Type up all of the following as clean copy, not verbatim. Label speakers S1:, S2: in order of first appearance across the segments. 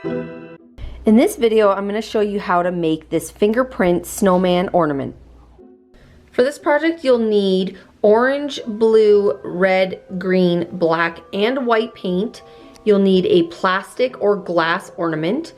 S1: In this video, I'm going to show you how to make this fingerprint snowman ornament. For this project, you'll need orange, blue, red, green, black, and white paint. You'll need a plastic or glass ornament,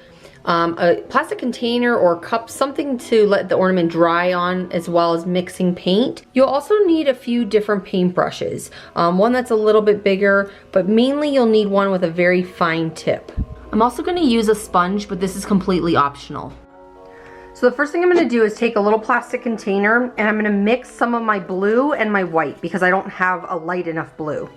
S1: a plastic container or cup, something to let the ornament dry on, as well as mixing paint. You'll also need a few different paint brushes, one that's a little bit bigger, but mainly you'll need one with a very fine tip. I'm also going to use a sponge, but this is completely optional. So the first thing I'm going to do is take a little plastic container and I'm going to mix some of my blue and my white because I don't have a light enough blue.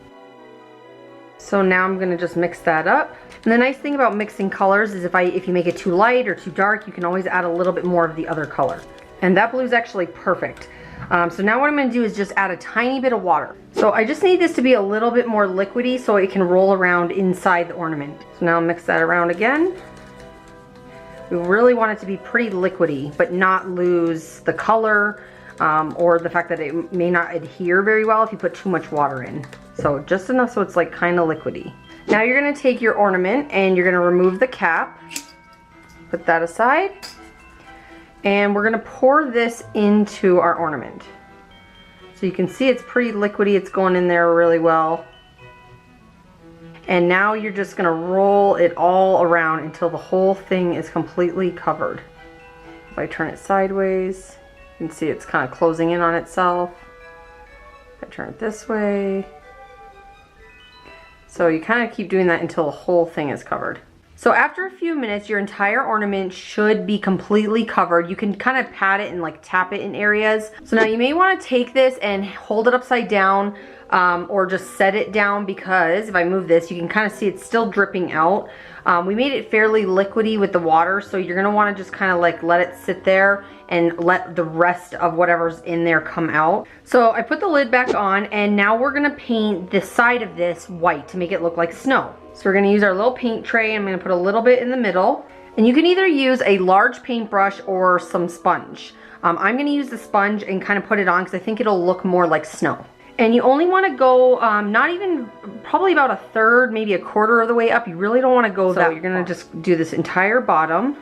S1: So now I'm going to just mix that up. And the nice thing about mixing colors is if you make it too light or too dark, you can always add a little bit more of the other color. And that blue is actually perfect. So now what I'm going to do is just add a tiny bit of water. So I just need this to be a little bit more liquidy so it can roll around inside the ornament. So now I'll mix that around again. We really want it to be pretty liquidy, but not lose the color or the fact that it may not adhere very well if you put too much water in. So just enough so it's like kind of liquidy. Now you're going to take your ornament and you're going to remove the cap. Put that aside. And we're going to pour this into our ornament. So you can see it's pretty liquidy, it's going in there really well. And now you're just going to roll it all around until the whole thing is completely covered. If I turn it sideways, you can see it's kind of closing in on itself. If I turn it this way. So you kind of keep doing that until the whole thing is covered. So after a few minutes, your entire ornament should be completely covered. You can kind of pat it and like tap it in areas. So now you may want to take this and hold it upside down or just set it down, because if I move this, you can kind of see it's still dripping out. We made it fairly liquidy with the water, so you're gonna want to just kind of like let it sit there and let the rest of whatever's in there come out. So I put the lid back on, and now we're gonna paint the side of this white to make it look like snow. So we're gonna use our little paint tray. I'm gonna put a little bit in the middle, and you can either use a large paintbrush or some sponge. I'm gonna use the sponge and kind of put it on because I think it'll look more like snow. And you only want to go not even, probably about a third, maybe a quarter of the way up. You really don't want to go that far. You're going to just do this entire bottom.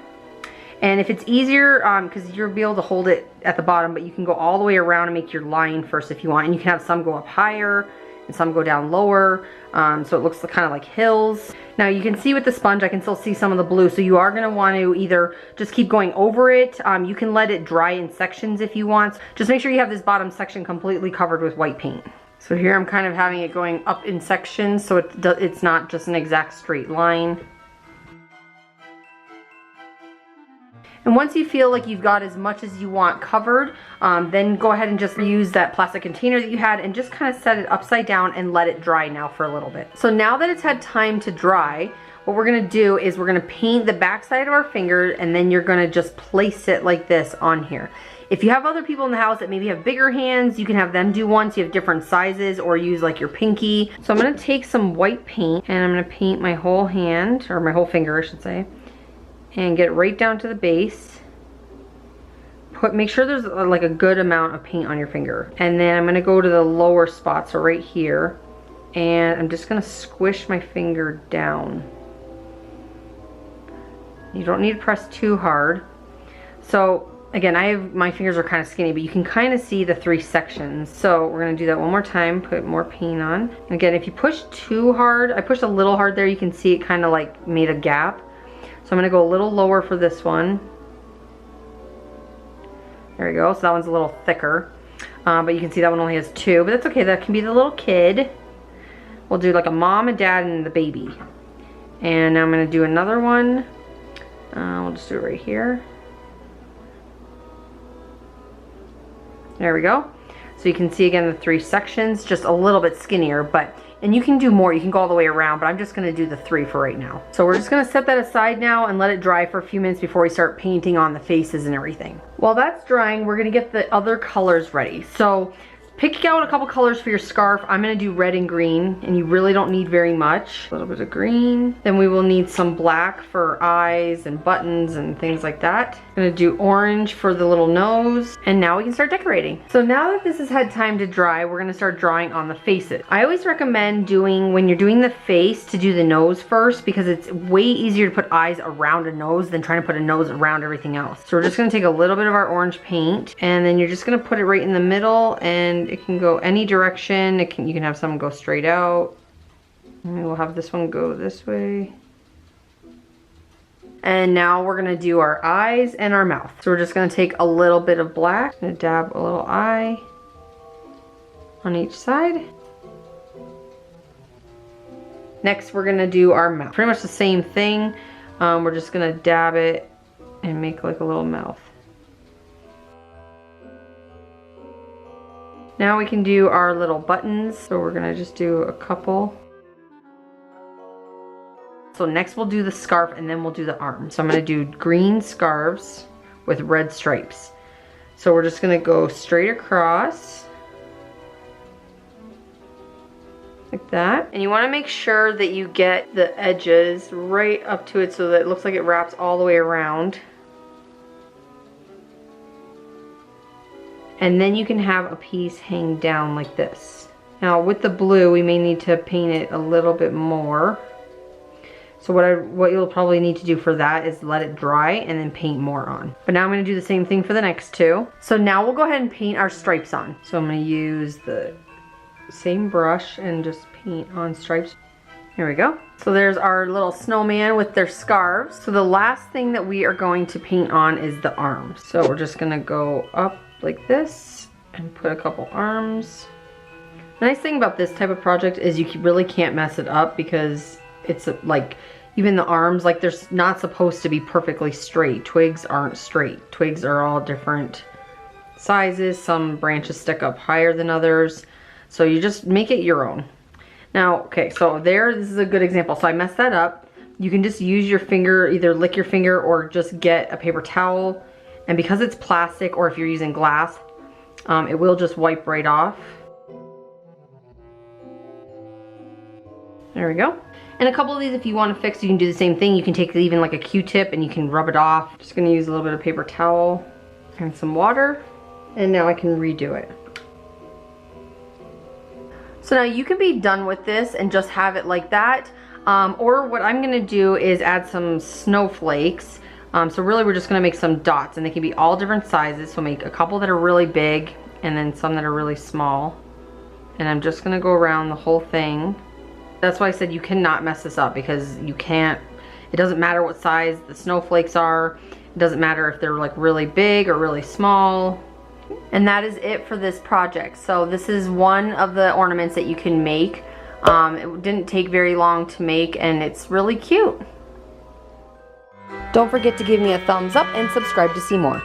S1: And if it's easier, because you'll be able to hold it at the bottom, but you can go all the way around and make your line first if you want. And you can have some go up higher and some go down lower. So it looks kind of like hills. Now you can see with the sponge, I can still see some of the blue. So you are going to want to either just keep going over it. You can let it dry in sections if you want. Just make sure you have this bottom section completely covered with white paint. So here I'm kind of having it going up in sections so it's not just an exact straight line. And once you feel like you've got as much as you want covered, then go ahead and just use that plastic container that you had and just kind of set it upside down and let it dry now for a little bit. So now that it's had time to dry, what we're going to do is we're going to paint the back side of our finger, and then you're going to just place it like this on here. If you have other people in the house that maybe have bigger hands, you can have them do one so you have different sizes, or use like your pinky. So I'm going to take some white paint and I'm going to paint my whole hand, or my whole finger I should say, and get it right down to the base. Make sure there's like a good amount of paint on your finger. And then I'm going to go to the lower spots, so right here, and I'm just going to squish my finger down. You don't need to press too hard. So again, my fingers are kind of skinny, but you can kind of see the three sections. So we're going to do that one more time, put more paint on. Again, if you push too hard, I pushed a little hard there, you can see it kind of like made a gap. So I'm going to go a little lower for this one. There we go, so that one's a little thicker. But you can see that one only has two, but that's okay, that can be the little kid. We'll do like a mom and dad and the baby. And now I'm going to do another one. We'll just do it right here. There we go. So you can see again the three sections, just a little bit skinnier, and you can do more, you can go all the way around, but I'm just gonna do the three for right now. So we're just gonna set that aside now and let it dry for a few minutes before we start painting on the faces and everything. While that's drying, we're gonna get the other colors ready. So Pick out a couple colors for your scarf. I'm gonna do red and green, and you really don't need very much. A little bit of green. Then we will need some black for eyes and buttons and things like that. I'm gonna do orange for the little nose, and now we can start decorating. So now that this has had time to dry, we're gonna start drawing on the faces. I always recommend doing, when you're doing the face, to do the nose first, because it's way easier to put eyes around a nose than trying to put a nose around everything else. So we're just gonna take a little bit of our orange paint, and then you're just gonna put it right in the middle, and it can go any direction. You can have some go straight out. And we'll have this one go this way. And now we're gonna do our eyes and our mouth. So we're just gonna take a little bit of black, I'm gonna dab a little eye on each side. Next we're gonna do our mouth. Pretty much the same thing. We're just gonna dab it and make like a little mouth. Now we can do our little buttons. So we're gonna just do a couple. So next we'll do the scarf, and then we'll do the arms. So I'm gonna do green scarves with red stripes. So we're just gonna go straight across. Like that. And you wanna make sure that you get the edges right up to it so that it looks like it wraps all the way around. And then you can have a piece hang down like this. Now with the blue, we may need to paint it a little bit more. So what you'll probably need to do for that is let it dry and then paint more on. But now I'm gonna do the same thing for the next two. So now we'll go ahead and paint our stripes on. So I'm gonna use the same brush and just paint on stripes. Here we go. So there's our little snowman with their scarves. So the last thing that we are going to paint on is the arms. So we're just gonna go up like this and put a couple arms. The nice thing about this type of project is you really can't mess it up, because it's like, even the arms, like they're not supposed to be perfectly straight. Twigs aren't straight. Twigs are all different sizes. Some branches stick up higher than others. So you just make it your own. Now, okay, so this is a good example. So I messed that up. You can just use your finger, either lick your finger or just get a paper towel. And because it's plastic, or if you're using glass, it will just wipe right off. There we go. And a couple of these, if you want to fix, you can do the same thing. You can take even like a Q-tip and you can rub it off. Just gonna use a little bit of paper towel and some water. And now I can redo it. So now you can be done with this and just have it like that. Or what I'm gonna do is add some snowflakes. So really we're just gonna make some dots, and they can be all different sizes. So make a couple that are really big and then some that are really small. And I'm just gonna go around the whole thing. That's why I said you cannot mess this up, because you can't, it doesn't matter what size the snowflakes are. It doesn't matter if they're like really big or really small. And that is it for this project. So this is one of the ornaments that you can make. It didn't take very long to make, and it's really cute. Don't forget to give me a thumbs up and subscribe to see more.